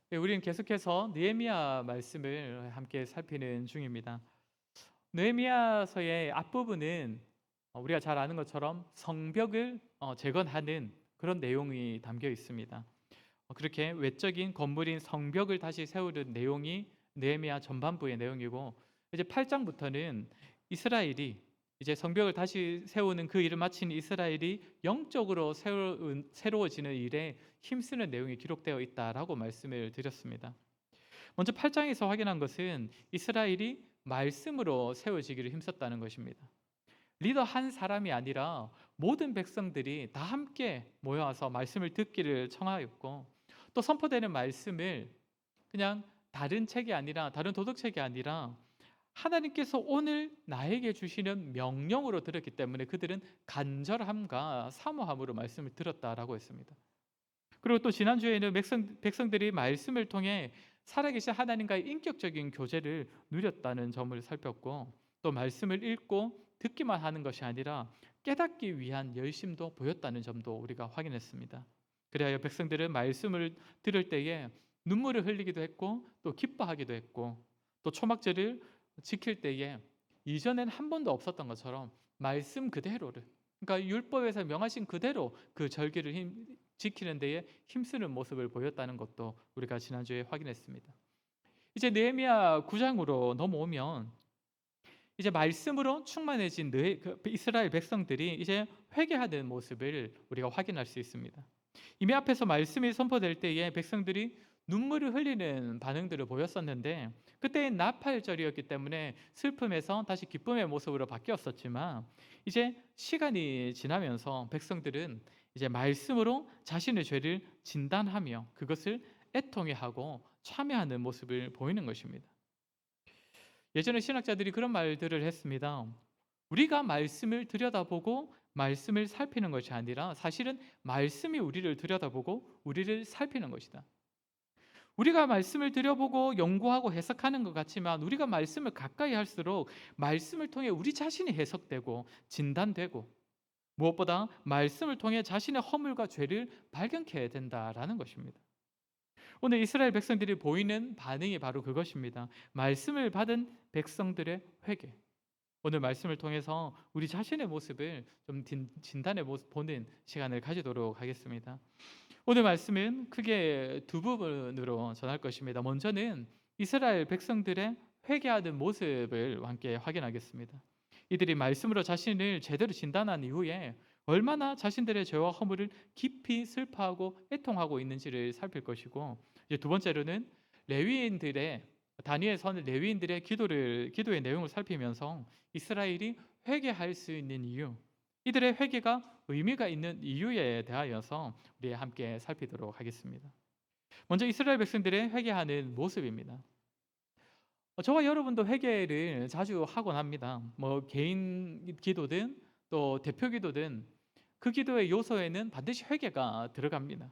네, 우리는 계속해서 느헤미야 말씀을 함께 살피는 중입니다. 느헤미야서의 앞부분은 우리가 잘 아는 것처럼 성벽을 재건하는 그런 내용이 담겨 있습니다. 그렇게 외적인 건물인 성벽을 다시 세우는 내용이 느헤미야 전반부의 내용이고, 이제 8장부터는 이스라엘이 이제 성벽을 다시 세우는 그 일을 마친 이스라엘이 영적으로 새로워지는 일에 힘쓰는 내용이 기록되어 있다라고 말씀을 드렸습니다. 먼저 8장에서 확인한 것은 이스라엘이 말씀으로 세워지기를 힘썼다는 것입니다. 리더 한 사람이 아니라 모든 백성들이 다 함께 모여와서 말씀을 듣기를 청하였고, 또 선포되는 말씀을 그냥 다른 책이 아니라, 다른 도덕책이 아니라 하나님께서 오늘 나에게 주시는 명령으로 들었기 때문에 그들은 간절함과 사모함으로 말씀을 들었다라고 했습니다. 그리고 또 지난주에는 백성들이 말씀을 통해 살아계신 하나님과의 인격적인 교제를 누렸다는 점을 살폈고, 또 말씀을 읽고 듣기만 하는 것이 아니라 깨닫기 위한 열심도 보였다는 점도 우리가 확인했습니다. 그래야 백성들은 말씀을 들을 때에 눈물을 흘리기도 했고, 또 기뻐하기도 했고, 또 초막절을 지킬 때에 이전엔 한 번도 없었던 것처럼 말씀 그대로를, 그러니까 율법에서 명하신 그대로 그 절기를 지키는 데에 힘쓰는 모습을 보였다는 것도 우리가 지난주에 확인했습니다. 이제 느헤미야 9장으로 넘어오면 이제 말씀으로 충만해진 이스라엘 백성들이 이제 회개하는 모습을 우리가 확인할 수 있습니다. 이미 앞에서 말씀이 선포될 때에 백성들이 눈물을 흘리는 반응들을 보였었는데, 그때는 나팔절이었기 때문에 슬픔에서 다시 기쁨의 모습으로 바뀌었었지만, 이제 시간이 지나면서 백성들은 이제 말씀으로 자신의 죄를 진단하며 그것을 애통해하고 참여하는 모습을 보이는 것입니다. 예전에 신학자들이 그런 말들을 했습니다. 우리가 말씀을 들여다보고 말씀을 살피는 것이 아니라 사실은 말씀이 우리를 들여다보고 우리를 살피는 것이다. 우리가 말씀을 들여보고 연구하고 해석하는 것 같지만, 우리가 말씀을 가까이 할수록 말씀을 통해 우리 자신이 해석되고 진단되고, 무엇보다 말씀을 통해 자신의 허물과 죄를 발견케 된다라는 것입니다. 오늘 이스라엘 백성들이 보이는 반응이 바로 그것입니다. 말씀을 받은 백성들의 회개. 오늘 말씀을 통해서 우리 자신의 모습을 좀 진단해 보는 시간을 가지도록 하겠습니다. 오늘 말씀은 크게 두 부분으로 전할 것입니다. 먼저는 이스라엘 백성들의 회개하는 모습을 함께 확인하겠습니다. 이들이 말씀으로 자신을 제대로 진단한 이후에 얼마나 자신들의 죄와 허물을 깊이 슬퍼하고 애통하고 있는지를 살필 것이고, 이제 두 번째로는 레위인들의 단위에 서는 레위인들의 기도의 내용을 살피면서 이스라엘이 회개할 수 있는 이유, 이들의 회개가 의미가 있는 이유에 대하여서 우리 함께 살피도록 하겠습니다. 먼저 이스라엘 백성들의 회개하는 모습입니다. 저와 여러분도 회개를 자주 하곤 합니다. 뭐 개인 기도든 또 대표 기도든 그 기도의 요소에는 반드시 회개가 들어갑니다.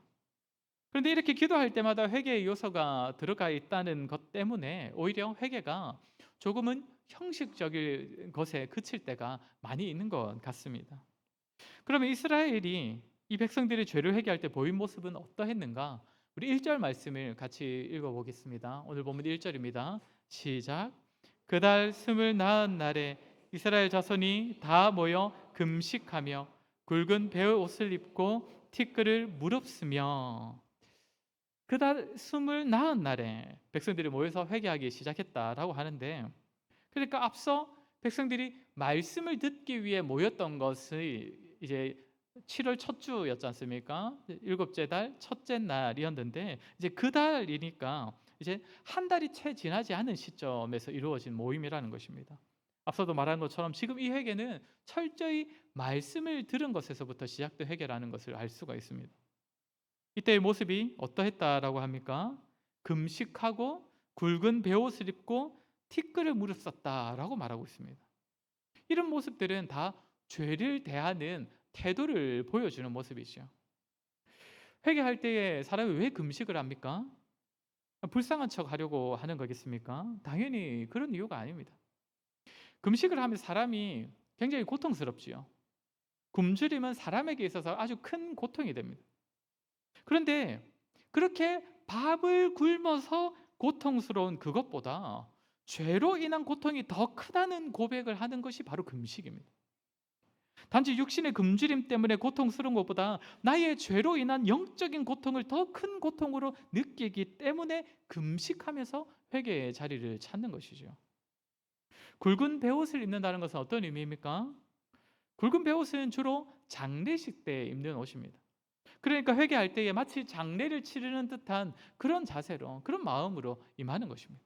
그런데 이렇게 기도할 때마다 회개의 요소가 들어가 있다는 것 때문에 오히려 회개가 조금은 형식적인 것에 그칠 때가 많이 있는 것 같습니다. 그러면 이스라엘이 이 백성들이 죄를 회개할 때 보인 모습은 어떠했는가? 우리 1절 말씀을 같이 읽어보겠습니다. 오늘 본문 1절입니다. 시작. 그달 24 날에 이스라엘 자손이 다 모여 금식하며 굵은 베옷을 입고 티끌을 무릅쓰며, 그달 24날에 백성들이 모여서 회개하기 시작했다라고 하는데, 그러니까 앞서 백성들이 말씀을 듣기 위해 모였던 것이 이제 7월 첫 주였지 않습니까? 일곱째 달 첫째 날이었는데, 이제 그 달이니까 이제 한 달이 채 지나지 않은 시점에서 이루어진 모임이라는 것입니다. 앞서도 말한 것처럼 지금 이 회개는 철저히 말씀을 들은 것에서부터 시작된 회개라는 것을 알 수가 있습니다. 이때의 모습이 어떠했다라고 합니까? 금식하고 굵은 베옷을 입고 티끌을 무릅썼다라고 말하고 있습니다. 이런 모습들은 다 죄를 대하는 태도를 보여주는 모습이죠. 회개할 때에 사람이 왜 금식을 합니까? 불쌍한 척 하려고 하는 거겠습니까? 당연히 그런 이유가 아닙니다. 금식을 하면 사람이 굉장히 고통스럽지요. 굶주림은 사람에게 있어서 아주 큰 고통이 됩니다. 그런데 그렇게 밥을 굶어서 고통스러운 그것보다 죄로 인한 고통이 더 크다는 고백을 하는 것이 바로 금식입니다. 단지 육신의 굶주림 때문에 고통스러운 것보다 나의 죄로 인한 영적인 고통을 더 큰 고통으로 느끼기 때문에 금식하면서 회개의 자리를 찾는 것이죠. 굵은 베옷을 입는다는 것은 어떤 의미입니까? 굵은 베옷은 주로 장례식 때 입는 옷입니다. 그러니까 회개할 때에 마치 장례를 치르는 듯한 그런 자세로, 그런 마음으로 임하는 것입니다.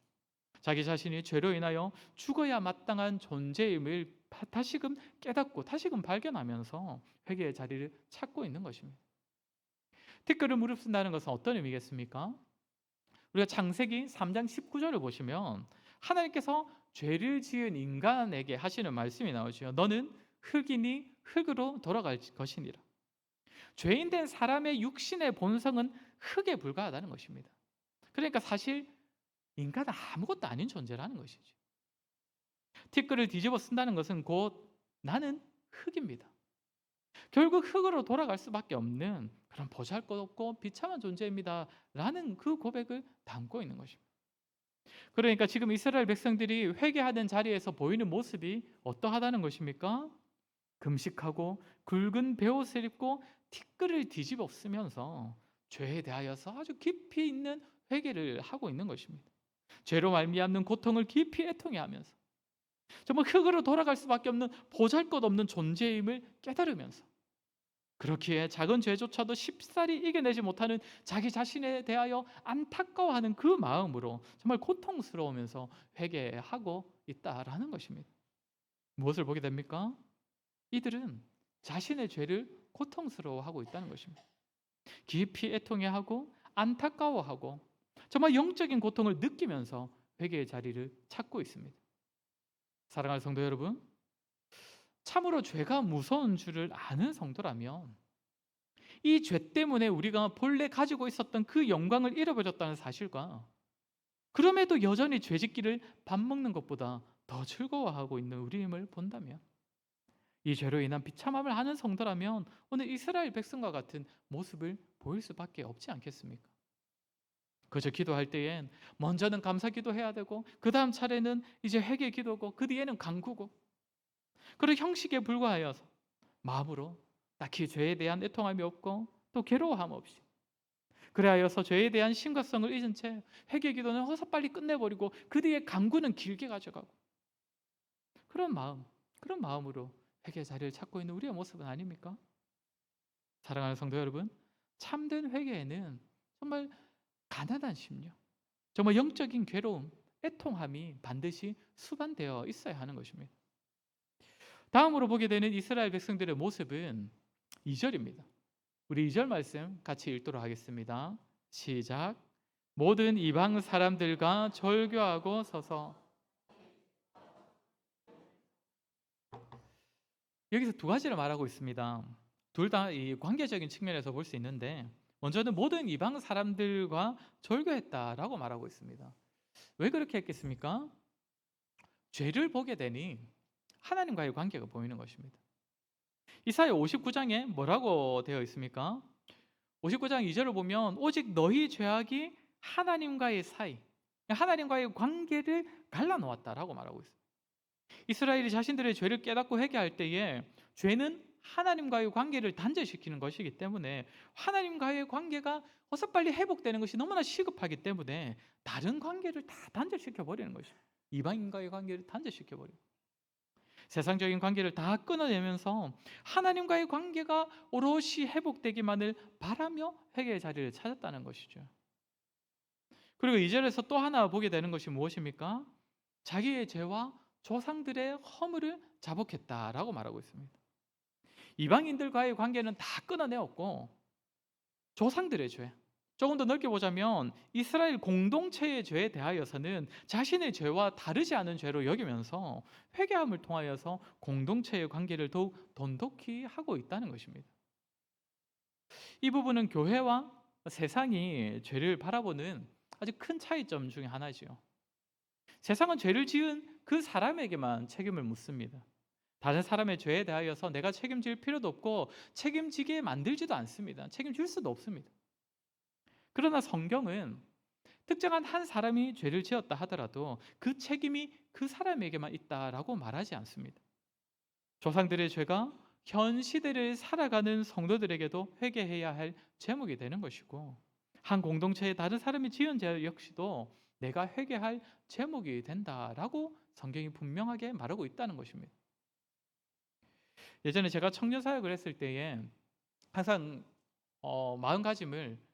자기 자신이 죄로 인하여 죽어야 마땅한 존재임을 다시금 깨닫고 다시금 발견하면서 회개의 자리를 찾고 있는 것입니다. 티끌을 무릅쓴다는 것은 어떤 의미겠습니까? 우리가 창세기 3장 19절을 보시면 하나님께서 죄를 지은 인간에게 하시는 말씀이 나오죠. 너는 흙이니 흙으로 돌아갈 것이니라. 죄인 된 사람의 육신의 본성은 흙에 불과하다는 것입니다. 그러니까 사실 인간은 아무것도 아닌 존재라는 것이죠. 티끌을 뒤집어 쓴다는 것은 곧 나는 흙입니다. 결국 흙으로 돌아갈 수밖에 없는 그런 보잘것없고 비참한 존재입니다 라는 그 고백을 담고 있는 것입니다. 그러니까 지금 이스라엘 백성들이 회개하는 자리에서 보이는 모습이 어떠하다는 것입니까? 금식하고 굵은 베옷을 입고 티끌을 뒤집어 쓰면서 죄에 대하여서 아주 깊이 있는 회개를 하고 있는 것입니다. 죄로 말미암는 고통을 깊이 애통해하면서 정말 흙으로 돌아갈 수밖에 없는 보잘것없는 존재임을 깨달으면서 그렇기에 작은 죄조차도 쉽사리 이겨내지 못하는 자기 자신에 대하여 안타까워하는 그 마음으로 정말 고통스러우면서 회개하고 있다라는 것입니다. 무엇을 보게 됩니까? 이들은 자신의 죄를 고통스러워하고 있다는 것입니다. 깊이 애통해하고 안타까워하고 정말 영적인 고통을 느끼면서 회개의 자리를 찾고 있습니다. 사랑하는 성도 여러분, 참으로 죄가 무서운 줄을 아는 성도라면 이 죄 때문에 우리가 본래 가지고 있었던 그 영광을 잃어버렸다는 사실과 그럼에도 여전히 죄짓기를 밥 먹는 것보다 더 즐거워하고 있는 우리임을 본다면 이 죄로 인한 비참함을 아는 성도라면 오늘 이스라엘 백성과 같은 모습을 보일 수밖에 없지 않겠습니까? 그저 기도할 때엔 먼저는 감사 기도해야 되고 그 다음 차례는 이제 회개 기도고 그 뒤에는 간구고 그런 형식에 불과하여서 마음으로 딱히 죄에 대한 애통함이 없고 또 괴로워함 없이 그래하여서 죄에 대한 심각성을 잊은 채 회개 기도는 어서 빨리 끝내버리고 그 뒤에 간구는 길게 가져가고 그런 마음으로 회개 자리를 찾고 있는 우리의 모습은 아닙니까? 사랑하는 성도 여러분, 참된 회개에는 정말 가난한 심령, 정말 영적인 괴로움, 애통함이 반드시 수반되어 있어야 하는 것입니다. 다음으로 보게 되는 이스라엘 백성들의 모습은 2절입니다. 우리 2절 말씀 같이 읽도록 하겠습니다. 시작. 모든 이방 사람들과 절교하고 서서. 여기서 두 가지를 말하고 있습니다. 둘 다 이 관계적인 측면에서 볼 수 있는데 먼저는 모든 이방 사람들과 절교했다라고 말하고 있습니다. 왜 그렇게 했겠습니까? 죄를 보게 되니 하나님과의 관계가 보이는 것입니다. 이사야 59장에 뭐라고 되어 있습니까? 59장 2절을 보면 오직 너희 죄악이 하나님과의 사이, 하나님과의 관계를 갈라놓았다라고 말하고 있습니다. 이스라엘이 자신들의 죄를 깨닫고 회개할 때에 죄는 하나님과의 관계를 단절시키는 것이기 때문에 하나님과의 관계가 어서 빨리 회복되는 것이 너무나 시급하기 때문에 다른 관계를 다 단절시켜 버리는 것입니다. 이방인과의 관계를 단절시켜 버리고 세상적인 관계를 다 끊어내면서 하나님과의 관계가 오롯이 회복되기만을 바라며 회개의 자리를 찾았다는 것이죠. 그리고 2절에서 또 하나 보게 되는 것이 무엇입니까? 자기의 죄와 조상들의 허물을 자복했다라고 말하고 있습니다. 이방인들과의 관계는 다 끊어내었고 조상들의 죄, 조금 더 넓게 보자면 이스라엘 공동체의 죄에 대하여서는 자신의 죄와 다르지 않은 죄로 여기면서 회개함을 통하여서 공동체의 관계를 더욱 돈독히 하고 있다는 것입니다. 이 부분은 교회와 세상이 죄를 바라보는 아주 큰 차이점 중에 하나지요. 세상은 죄를 지은 그 사람에게만 책임을 묻습니다. 다른 사람의 죄에 대하여서 내가 책임질 필요도 없고 책임지게 만들지도 않습니다. 책임질 수도 없습니다. 그러나 성경은 특정한 한 사람이 죄를 지었다 하더라도 그 책임이 그 사람에게만 있다라고 말하지 않습니다. 조상들의 죄가 현 시대를 살아가는 성도들에게도 회개해야 할 제목이 되는 것이고, 한 공동체의 다른 사람이 지은 죄 역시도 내가 회개할 제목이 된다라고 성경이 분명하게 말하고 있다는 것입니다. 예전에 제가 청년 사역을 했을 때에 항상 마음가짐을,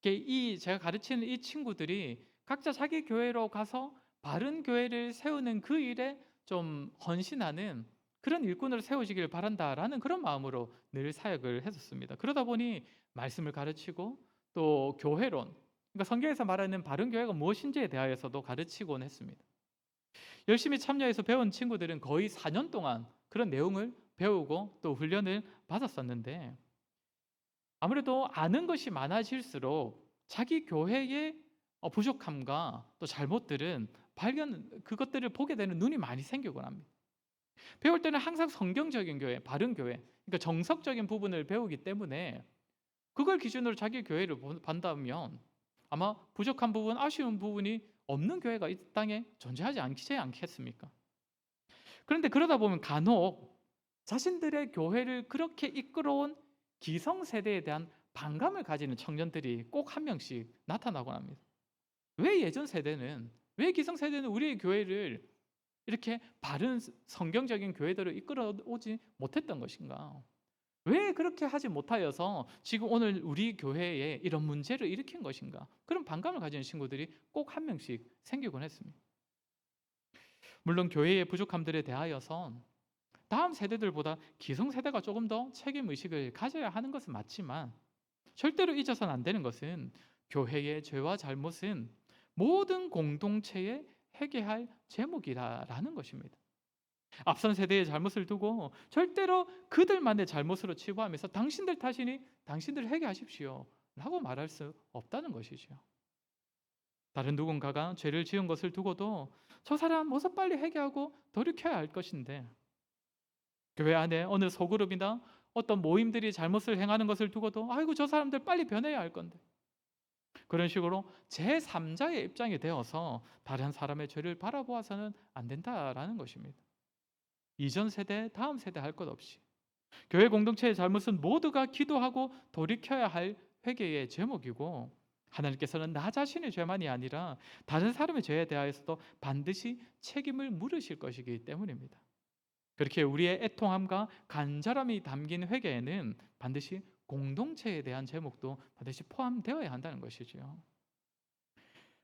이 제가 가르치는 이 친구들이 각자 자기 교회로 가서 바른 교회를 세우는 그 일에 좀 헌신하는 그런 일꾼으로 세워지길 바란다라는 그런 마음으로 늘 사역을 했었습니다. 그러다 보니 말씀을 가르치고 또 교회론, 그러니까 성경에서 말하는 바른 교회가 무엇인지에 대하여서도 가르치곤 했습니다. 열심히 참여해서 배운 친구들은 거의 4년 동안 그런 내용을 배우고 또 훈련을 받았었는데, 아무래도 아는 것이 많아질수록 자기 교회의 부족함과 또 잘못들은 그것들을 보게 되는 눈이 많이 생기곤 합니다. 배울 때는 항상 성경적인 교회, 바른 교회, 그러니까 정석적인 부분을 배우기 때문에 그걸 기준으로 자기 교회를 본다면 아마 부족한 부분, 아쉬운 부분이 없는 교회가 이 땅에 존재하지 않겠습니까? 그런데 그러다 보면 간혹 자신들의 교회를 그렇게 이끌어온 기성세대에 대한 반감을 가지는 청년들이 꼭 한 명씩 나타나곤 합니다. 왜 기성세대는 우리의 교회를 이렇게 바른 성경적인 교회대로 이끌어 오지 못했던 것인가? 왜 그렇게 하지 못하여서 지금 오늘 우리 교회에 이런 문제를 일으킨 것인가? 그런 반감을 가지는 친구들이 꼭 한 명씩 생기곤 했습니다. 물론 교회의 부족함들에 대하여서 다음 세대들보다 기성세대가 조금 더 책임의식을 가져야 하는 것은 맞지만, 절대로 잊어서는 안 되는 것은 교회의 죄와 잘못은 모든 공동체에 회개할 제목이라는 것입니다. 앞선 세대의 잘못을 두고 절대로 그들만의 잘못으로 치부하면서 당신들 탓이니 당신들 회개하십시오 라고 말할 수 없다는 것이죠. 다른 누군가가 죄를 지은 것을 두고도 저 사람 어서 빨리 회개하고 돌이켜야 할 것인데, 교회 안에 어느 소그룹이나 어떤 모임들이 잘못을 행하는 것을 두고도 아이고 저 사람들 빨리 변해야 할 건데, 그런 식으로 제3자의 입장이 되어서 다른 사람의 죄를 바라보아서는 안 된다라는 것입니다. 이전 세대, 다음 세대 할 것 없이 교회 공동체의 잘못은 모두가 기도하고 돌이켜야 할 회개의 제목이고, 하나님께서는 나 자신의 죄만이 아니라 다른 사람의 죄에 대하여서도 반드시 책임을 물으실 것이기 때문입니다. 그렇게 우리의 애통함과 간절함이 담긴 회개에는 반드시 공동체에 대한 제목도 반드시 포함되어야 한다는 것이죠.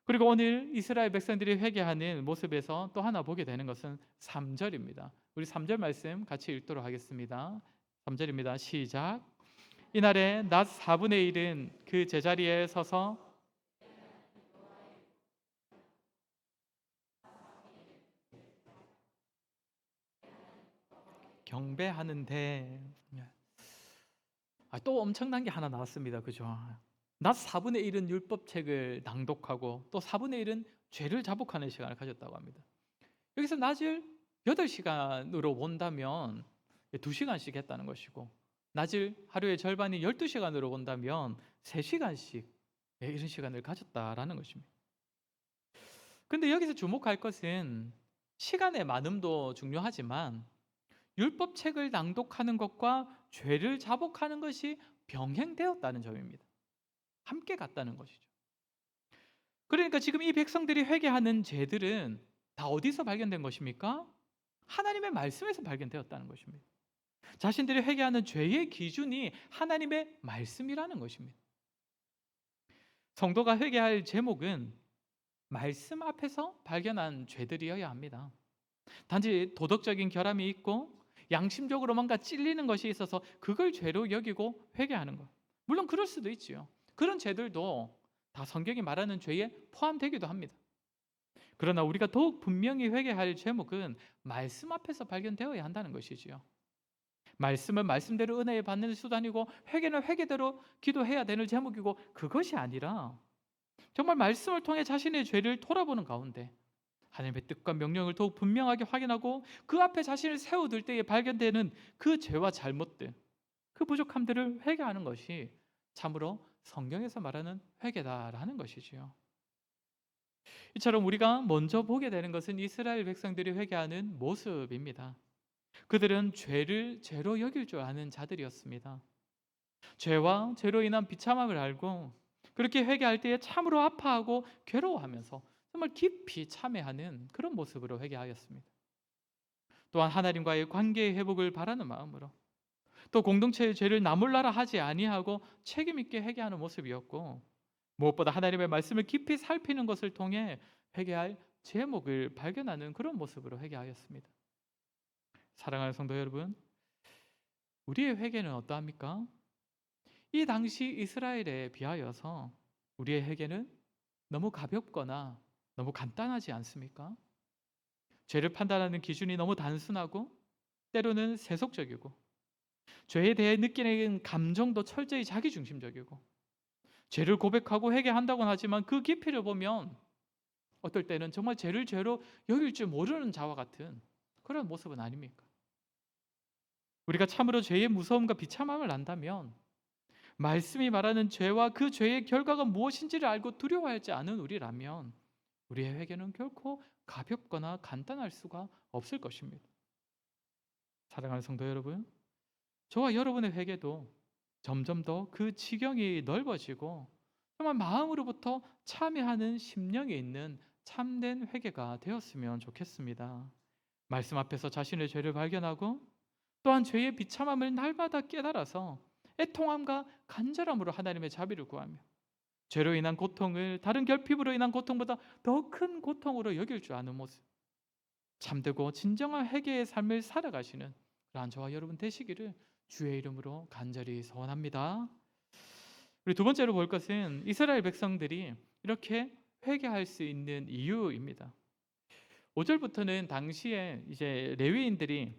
그리고 오늘 이스라엘 백성들이 회개하는 모습에서 또 하나 보게 되는 것은 3절입니다. 우리 3절 말씀 같이 읽도록 하겠습니다. 3절입니다. 시작. 이날에 낮 4분의 1은 그 제자리에 서서 경배하는데, 또 엄청난 게 하나 나왔습니다. 그죠? 낮 4분의 1은 율법책을 낭독하고 또 4분의 1은 죄를 자복하는 시간을 가졌다고 합니다. 여기서 낮을 8시간으로 본다면 2시간씩 했다는 것이고, 낮을 하루의 절반이 12시간으로 본다면 3시간씩 이런 시간을 가졌다라는 것입니다. 근데 여기서 주목할 것은 시간의 많음도 중요하지만 율법책을 낭독하는 것과 죄를 자복하는 것이 병행되었다는 점입니다. 함께 갔다는 것이죠. 그러니까 지금 이 백성들이 회개하는 죄들은 다 어디서 발견된 것입니까? 하나님의 말씀에서 발견되었다는 것입니다. 자신들이 회개하는 죄의 기준이 하나님의 말씀이라는 것입니다. 성도가 회개할 제목은 말씀 앞에서 발견한 죄들이어야 합니다. 단지 도덕적인 결함이 있고 양심적으로 뭔가 찔리는 것이 있어서 그걸 죄로 여기고 회개하는 것, 물론 그럴 수도 있지요. 그런 죄들도 다 성경이 말하는 죄에 포함되기도 합니다. 그러나 우리가 더욱 분명히 회개할 제목은 말씀 앞에서 발견되어야 한다는 것이지요. 말씀은 말씀대로 은혜에 받는 수단이고 회개는 회개대로 기도해야 되는 제목이고, 그것이 아니라 정말 말씀을 통해 자신의 죄를 돌아보는 가운데 하나님의 뜻과 명령을 더욱 분명하게 확인하고 그 앞에 자신을 세워둘 때에 발견되는 그 죄와 잘못들, 그 부족함들을 회개하는 것이 참으로 성경에서 말하는 회개다라는 것이지요. 이처럼 우리가 먼저 보게 되는 것은 이스라엘 백성들이 회개하는 모습입니다. 그들은 죄를 죄로 여길 줄 아는 자들이었습니다. 죄와 죄로 인한 비참함을 알고 그렇게 회개할 때에 참으로 아파하고 괴로워하면서 정말 깊이 참회하는 그런 모습으로 회개하였습니다. 또한 하나님과의 관계의 회복을 바라는 마음으로, 또 공동체의 죄를 나몰라라 하지 아니하고 책임 있게 회개하는 모습이었고, 무엇보다 하나님의 말씀을 깊이 살피는 것을 통해 회개할 제목을 발견하는 그런 모습으로 회개하였습니다. 사랑하는 성도 여러분, 우리의 회개는 어떠합니까? 이 당시 이스라엘에 비하여서 우리의 회개는 너무 가볍거나 너무 간단하지 않습니까? 죄를 판단하는 기준이 너무 단순하고 때로는 세속적이고, 죄에 대해 느끼는 감정도 철저히 자기중심적이고, 죄를 고백하고 회개한다고는 하지만 그 깊이를 보면 어떨 때는 정말 죄를 죄로 여길 줄 모르는 자와 같은 그런 모습은 아닙니까? 우리가 참으로 죄의 무서움과 비참함을 안다면 말씀이 말하는 죄와 그 죄의 결과가 무엇인지를 알고 두려워하지 않은 우리라면 우리의 회개는 결코 가볍거나 간단할 수가 없을 것입니다. 사랑하는 성도 여러분, 저와 여러분의 회개도 점점 더 그 지경이 넓어지고 정말 마음으로부터 참회하는 심령이 있는 참된 회개가 되었으면 좋겠습니다. 말씀 앞에서 자신의 죄를 발견하고 또한 죄의 비참함을 날마다 깨달아서 애통함과 간절함으로 하나님의 자비를 구하며 죄로 인한 고통을 다른 결핍으로 인한 고통보다 더 큰 고통으로 여길 줄 아는 모습, 참되고 진정한 회개의 삶을 살아가시는 그러한 저와 여러분 되시기를 주의 이름으로 간절히 소원합니다. 우리 두 번째로 볼 것은 이스라엘 백성들이 이렇게 회개할 수 있는 이유입니다. 5절부터는 당시에 이제 레위인들이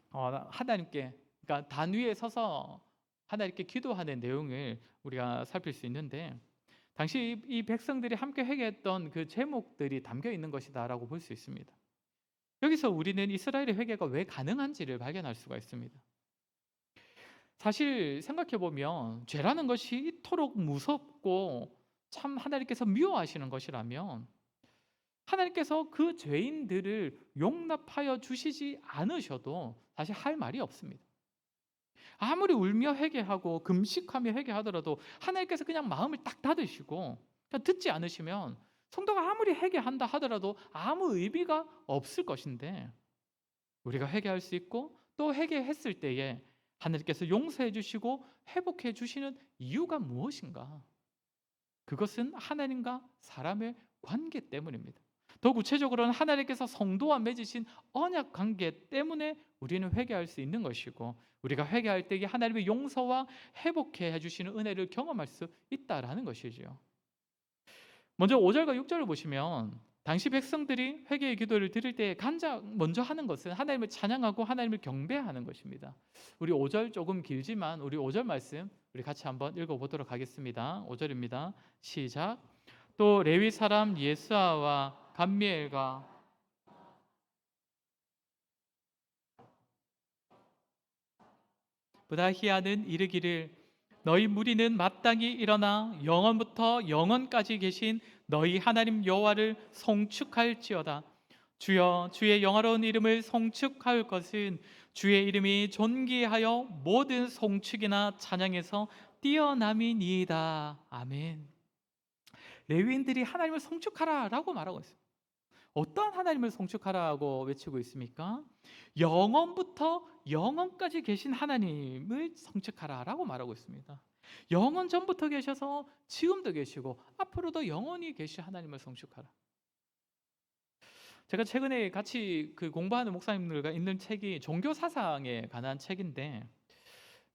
하나님께, 그러니까 단 위에 서서 하나님께 기도하는 내용을 우리가 살필 수 있는데, 당시 이 백성들이 함께 회개했던 그 제목들이 담겨 있는 것이다라고 볼 수 있습니다. 여기서 우리는 이스라엘의 회개가 왜 가능한지를 발견할 수가 있습니다. 사실 생각해 보면 죄라는 것이 이토록 무섭고 참 하나님께서 미워하시는 것이라면 하나님께서 그 죄인들을 용납하여 주시지 않으셔도 사실 할 말이 없습니다. 아무리 울며 회개하고 금식하며 회개하더라도 하나님께서 그냥 마음을 딱 닫으시고 그냥 듣지 않으시면 성도가 아무리 회개한다 하더라도 아무 의미가 없을 것인데, 우리가 회개할 수 있고 또 회개했을 때에 하나님께서 용서해 주시고 회복해 주시는 이유가 무엇인가? 그것은 하나님과 사람의 관계 때문입니다. 더 구체적으로는 하나님께서 성도와 맺으신 언약 관계 때문에 우리는 회개할 수 있는 것이고, 우리가 회개할 때에 하나님의 용서와 회복해 주시는 은혜를 경험할 수 있다라는 것이지요. 먼저 5절과 6절을 보시면 당시 백성들이 회개의 기도를 드릴 때 가장 먼저 하는 것은 하나님을 찬양하고 하나님을 경배하는 것입니다. 우리 5절 조금 길지만 우리 5절 말씀 우리 같이 한번 읽어보도록 하겠습니다. 5절입니다. 시작. 또 레위 사람 예수아와 감미엘과 브다히아는 이르기를 너희 무리는 마땅히 일어나 영원부터 영원까지 계신 너희 하나님 여호와를 송축할지어다. 주여 주의 영화로운 이름을 송축할 것은 주의 이름이 존귀하여 모든 송축이나 찬양에서 뛰어남이니이다. 아멘. 레위인들이 하나님을 송축하라라고 말하고 있습니다. 어떠한 하나님을 송축하라고 외치고 있습니까? 영원부터 영원까지 계신 하나님을 송축하라라고 말하고 있습니다. 영원 전부터 계셔서 지금도 계시고 앞으로도 영원히 계신 하나님을 송축하라. 제가 최근에 같이 공부하는 목사님들과 읽는 책이 종교 사상에 관한 책인데,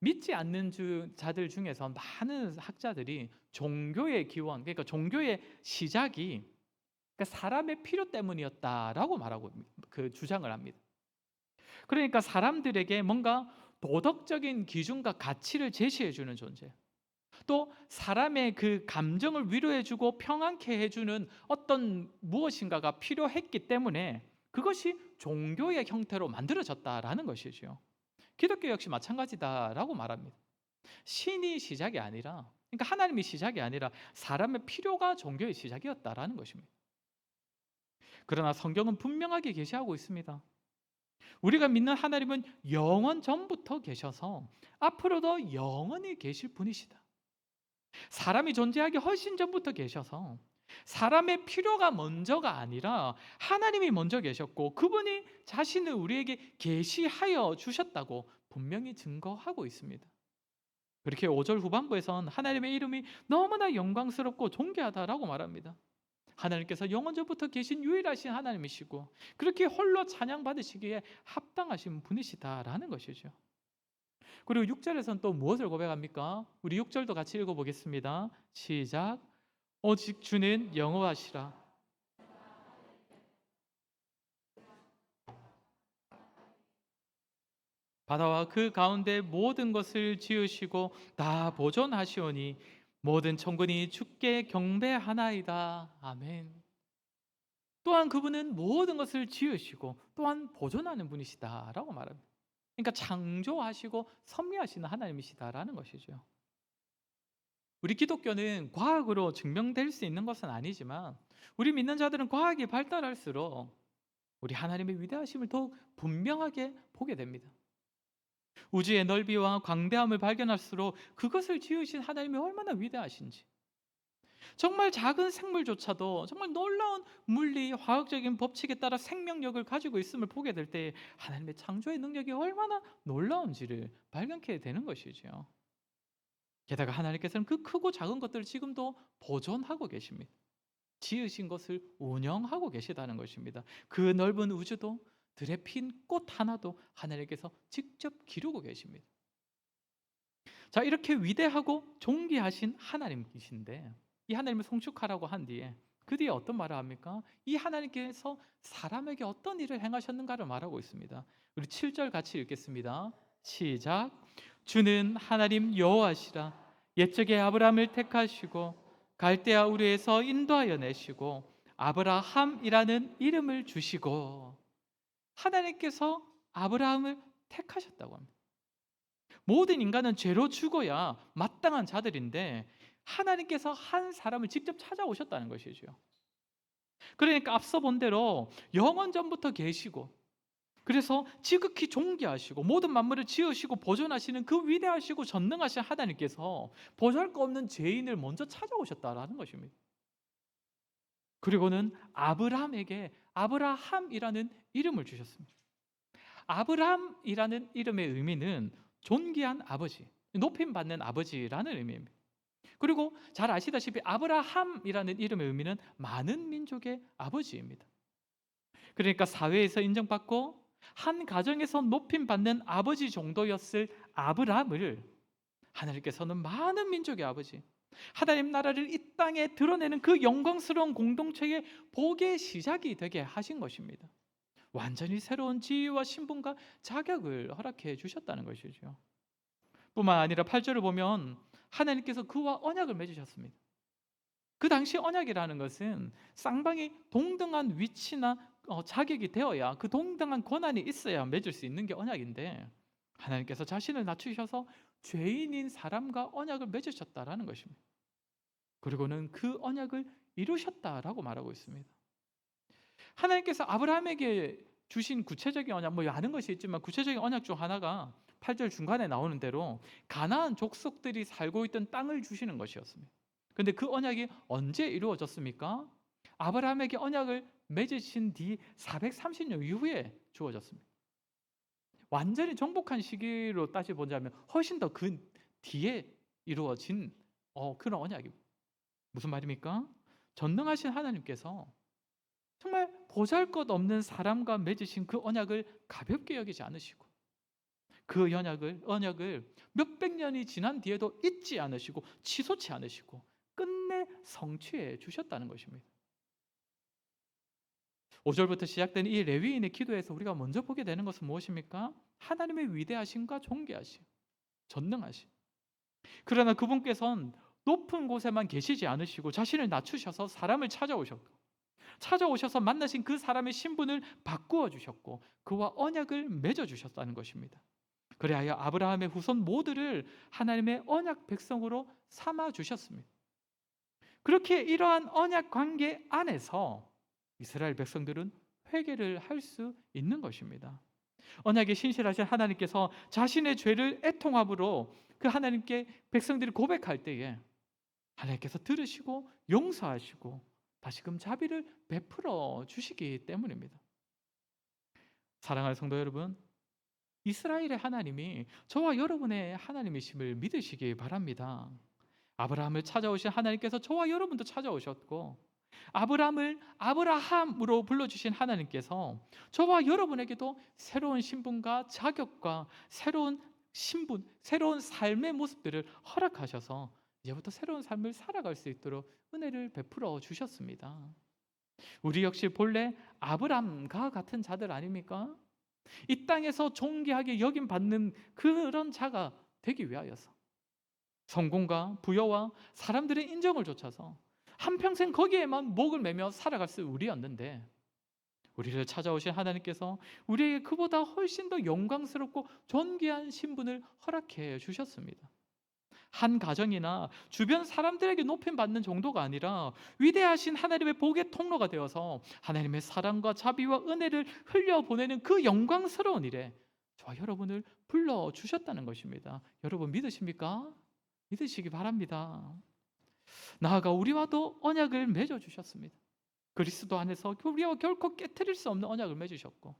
믿지 않는 자들 중에서 많은 학자들이 종교의 기원, 그러니까 종교의 시작이 그러니까 사람의 필요 때문이었다라고 말하고 주장을 합니다. 그러니까 사람들에게 뭔가 도덕적인 기준과 가치를 제시해 주는 존재, 또 사람의 그 감정을 위로해주고 평안케 해주는 어떤 무엇인가가 필요했기 때문에 그것이 종교의 형태로 만들어졌다라는 것이죠. 기독교 역시 마찬가지다라고 말합니다. 신이 시작이 아니라, 그러니까 하나님이 시작이 아니라 사람의 필요가 종교의 시작이었다라는 것입니다. 그러나 성경은 분명하게 계시하고 있습니다. 우리가 믿는 하나님은 영원 전부터 계셔서 앞으로도 영원히 계실 분이시다. 사람이 존재하기 훨씬 전부터 계셔서 사람의 필요가 먼저가 아니라 하나님이 먼저 계셨고 그분이 자신을 우리에게 계시하여 주셨다고 분명히 증거하고 있습니다. 그렇게 5절 후반부에선 하나님의 이름이 너무나 영광스럽고 존귀하다라고 말합니다. 하나님께서 영원전부터 계신 유일하신 하나님이시고 그렇게 홀로 찬양받으시기에 합당하신 분이시다라는 것이죠. 그리고 6절에서는 또 무엇을 고백합니까? 우리 6절도 같이 읽어보겠습니다. 시작. 오직 주는 여호와시라. 바다와 그 가운데 모든 것을 지으시고 다 보존하시오니 모든 천군이 주께 경배하나이다. 아멘. 또한 그분은 모든 것을 지으시고 또한 보존하는 분이시다라고 말합니다. 그러니까 창조하시고 섭리하시는 하나님이시다라는 것이죠. 우리 기독교는 과학으로 증명될 수 있는 것은 아니지만 우리 믿는 자들은 과학이 발달할수록 우리 하나님의 위대하심을 더욱 분명하게 보게 됩니다. 우주의 넓이와 광대함을 발견할수록 그것을 지으신 하나님이 얼마나 위대하신지, 정말 작은 생물조차도 정말 놀라운 물리, 화학적인 법칙에 따라 생명력을 가지고 있음을 보게 될 때 하나님의 창조의 능력이 얼마나 놀라운지를 발견케 되는 것이죠. 게다가 하나님께서는 그 크고 작은 것들을 지금도 보존하고 계십니다. 지으신 것을 운영하고 계시다는 것입니다. 그 넓은 우주도 들에 핀 꽃 하나도 하나님께서 직접 기르고 계십니다. 자, 이렇게 위대하고 존귀하신 하나님이신데 이 하나님을 송축하라고 한 뒤에 그 뒤에 어떤 말을 합니까? 이 하나님께서 사람에게 어떤 일을 행하셨는가를 말하고 있습니다. 우리 7절 같이 읽겠습니다. 시작. 주는 하나님 여호와시라. 옛적에 아브라함을 택하시고 갈대아 우르에서 인도하여 내시고 아브라함이라는 이름을 주시고, 하나님께서 아브라함을 택하셨다고 합니다. 모든 인간은 죄로 죽어야 마땅한 자들인데 하나님께서 한 사람을 직접 찾아오셨다는 것이죠. 그러니까 앞서 본 대로 영원 전부터 계시고 그래서 지극히 존귀하시고 모든 만물을 지으시고 보존하시는 그 위대하시고 전능하신 하나님께서 보잘것없는 죄인을 먼저 찾아오셨다라는 것입니다. 그리고는 아브라함에게 아브라함이라는 이름을 주셨습니다. 아브라함이라는 이름의 의미는 존귀한 아버지, 높임받는 아버지라는 의미입니다. 그리고 잘 아시다시피 아브라함이라는 이름의 의미는 많은 민족의 아버지입니다. 그러니까 사회에서 인정받고 한 가정에서 높임받는 아버지 정도였을 아브라함을 하나님께서는 많은 민족의 아버지, 하나님 나라를 이 땅에 드러내는 그 영광스러운 공동체의 복의 시작이 되게 하신 것입니다. 완전히 새로운 지위와 신분과 자격을 허락해 주셨다는 것이죠. 뿐만 아니라 8절을 보면 하나님께서 그와 언약을 맺으셨습니다. 그 당시 언약이라는 것은 쌍방이 동등한 위치나 자격이 되어야, 그 동등한 권한이 있어야 맺을 수 있는 게 언약인데 하나님께서 자신을 낮추셔서 죄인인 사람과 언약을 맺으셨다라는 것입니다. 그리고는 그 언약을 이루셨다라고 말하고 있습니다. 하나님께서 아브라함에게 주신 구체적인 언약, 뭐 많은 것이 있지만 구체적인 언약 중 하나가 8절 중간에 나오는 대로 가나안 족속들이 살고 있던 땅을 주시는 것이었습니다. 그런데 그 언약이 언제 이루어졌습니까? 아브라함에게 언약을 맺으신 뒤 430년 이후에 주어졌습니다. 완전히 정복한 시기로 따져보자면 훨씬 더 그 뒤에 이루어진 그런 언약입니다. 무슨 말입니까? 전능하신 하나님께서 정말 보잘것없는 사람과 맺으신 그 언약을 가볍게 여기지 않으시고 그 언약을 몇백 년이 지난 뒤에도 잊지 않으시고 치솟지 않으시고 끝내 성취해 주셨다는 것입니다. 5절부터 시작된 이 레위인의 기도에서 우리가 먼저 보게 되는 것은 무엇입니까? 하나님의 위대하심과 존귀하심, 전능하심. 그러나 그분께서는 높은 곳에만 계시지 않으시고 자신을 낮추셔서 사람을 찾아오셔서 만나신 그 사람의 신분을 바꾸어 주셨고 그와 언약을 맺어 주셨다는 것입니다. 그리하여 아브라함의 후손 모두를 하나님의 언약 백성으로 삼아 주셨습니다. 그렇게 이러한 언약 관계 안에서 이스라엘 백성들은 회개를 할 수 있는 것입니다. 언약에 신실하신 하나님께서 자신의 죄를 애통함으로 그 하나님께 백성들이 고백할 때에 하나님께서 들으시고 용서하시고 다시금 자비를 베풀어 주시기 때문입니다. 사랑하는 성도 여러분, 이스라엘의 하나님이 저와 여러분의 하나님이심을 믿으시기 바랍니다. 아브라함을 찾아오신 하나님께서 저와 여러분도 찾아오셨고, 아브라함을 아브라함으로 불러주신 하나님께서 저와 여러분에게도 새로운 신분과 자격과 새로운 신분, 새로운 삶의 모습들을 허락하셔서 이제부터 새로운 삶을 살아갈 수 있도록 은혜를 베풀어 주셨습니다. 우리 역시 본래 아브라함과 같은 자들 아닙니까? 이 땅에서 존귀하게 여김받는 그런 자가 되기 위하여서 성공과 부여와 사람들의 인정을 좇아서 한평생 거기에만 목을 매며 살아갈 수 우리였는데, 우리를 찾아오신 하나님께서 우리에게 그보다 훨씬 더 영광스럽고 존귀한 신분을 허락해 주셨습니다. 한 가정이나 주변 사람들에게 높임받는 정도가 아니라 위대하신 하나님의 복의 통로가 되어서 하나님의 사랑과 자비와 은혜를 흘려보내는 그 영광스러운 일에 저와 여러분을 불러주셨다는 것입니다. 여러분 믿으십니까? 믿으시기 바랍니다. 나아가 우리와도 언약을 맺어주셨습니다. 그리스도 안에서 우리와 결코 깨트릴 수 없는 언약을 맺으셨고,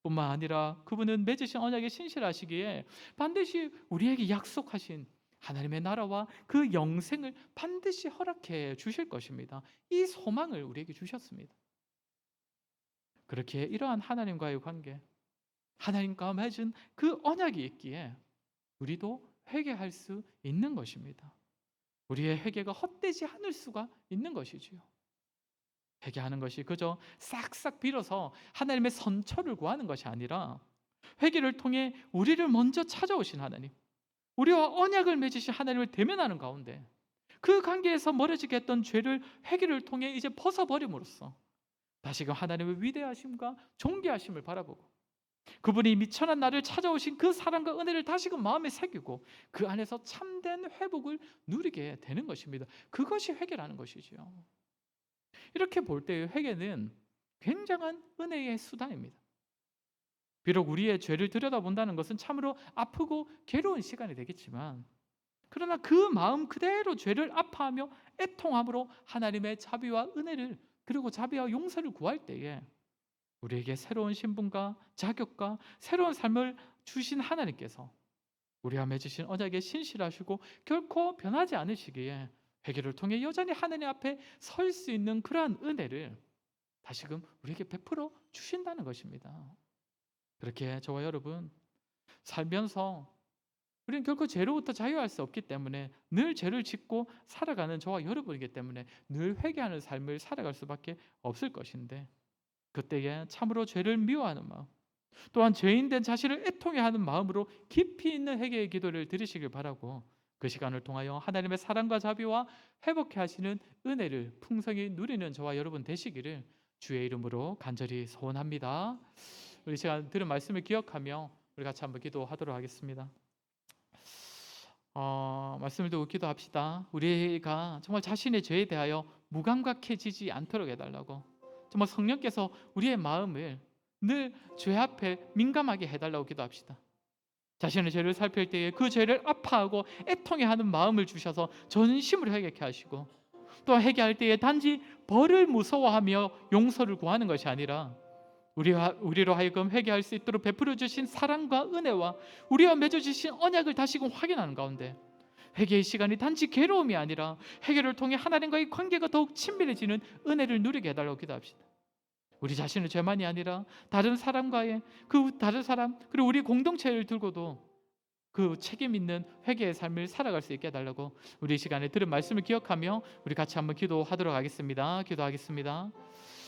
뿐만 아니라 그분은 맺으신 언약에 신실하시기에 반드시 우리에게 약속하신 하나님의 나라와 그 영생을 반드시 허락해 주실 것입니다. 이 소망을 우리에게 주셨습니다. 그렇게 이러한 하나님과의 관계, 하나님과 맺은 그 언약이 있기에 우리도 회개할 수 있는 것입니다. 우리의 회개가 헛되지 않을 수가 있는 것이지요. 회개하는 것이 그저 싹싹 빌어서 하나님의 선처를 구하는 것이 아니라 회개를 통해 우리를 먼저 찾아오신 하나님, 우리와 언약을 맺으신 하나님을 대면하는 가운데 그 관계에서 멀어지게 했던 죄를 회개를 통해 이제 벗어버림으로써 다시금 하나님의 위대하심과 존귀하심을 바라보고 그분이 미천한 나를 찾아오신 그 사랑과 은혜를 다시금 마음에 새기고 그 안에서 참된 회복을 누리게 되는 것입니다. 그것이 회개라는 것이지요. 이렇게 볼 때 회개는 굉장한 은혜의 수단입니다. 비록 우리의 죄를 들여다본다는 것은 참으로 아프고 괴로운 시간이 되겠지만, 그러나 그 마음 그대로 죄를 아파하며 애통함으로 하나님의 자비와 은혜를, 그리고 자비와 용서를 구할 때에 우리에게 새로운 신분과 자격과 새로운 삶을 주신 하나님께서 우리와 맺으신 언약에 신실하시고 결코 변하지 않으시기에 회개를 통해 여전히 하나님 앞에 설 수 있는 그러한 은혜를 다시금 우리에게 베풀어 주신다는 것입니다. 그렇게 저와 여러분 살면서 우리는 결코 죄로부터 자유할 수 없기 때문에 늘 죄를 짓고 살아가는 저와 여러분이기 때문에 늘 회개하는 삶을 살아갈 수밖에 없을 것인데, 그때에 참으로 죄를 미워하는 마음, 또한 죄인된 자신을 애통해하는 마음으로 깊이 있는 회개의 기도를 드리시길 바라고, 그 시간을 통하여 하나님의 사랑과 자비와 회복해 하시는 은혜를 풍성히 누리는 저와 여러분 되시기를 주의 이름으로 간절히 소원합니다. 우리 시간 들은 말씀을 기억하며 우리 같이 한번 기도하도록 하겠습니다. 말씀을 듣고 기도합시다. 우리가 정말 자신의 죄에 대하여 무감각해지지 않도록 해달라고, 정말 성령께서 우리의 마음을 늘 죄 앞에 민감하게 해달라고 기도합시다. 자신의 죄를 살필 때에 그 죄를 아파하고 애통해하는 마음을 주셔서 전심으로 회개케 하시고, 또 회개할 때에 단지 벌을 무서워하며 용서를 구하는 것이 아니라 우리로 하여금 회개할 수 있도록 베풀어 주신 사랑과 은혜와 우리와 맺어주신 언약을 다시금 확인하는 가운데 회개의 시간이 단지 괴로움이 아니라 회개를 통해 하나님과의 관계가 더욱 친밀해지는 은혜를 누리게 해달라고 기도합시다. 우리 자신의 죄만이 아니라 다른 사람과의 다른 사람, 그리고 우리 공동체를 들고도 그 책임 있는 회개의 삶을 살아갈 수 있게 해달라고, 우리 시간에 들은 말씀을 기억하며 우리 같이 한번 기도하도록 하겠습니다. 기도하겠습니다.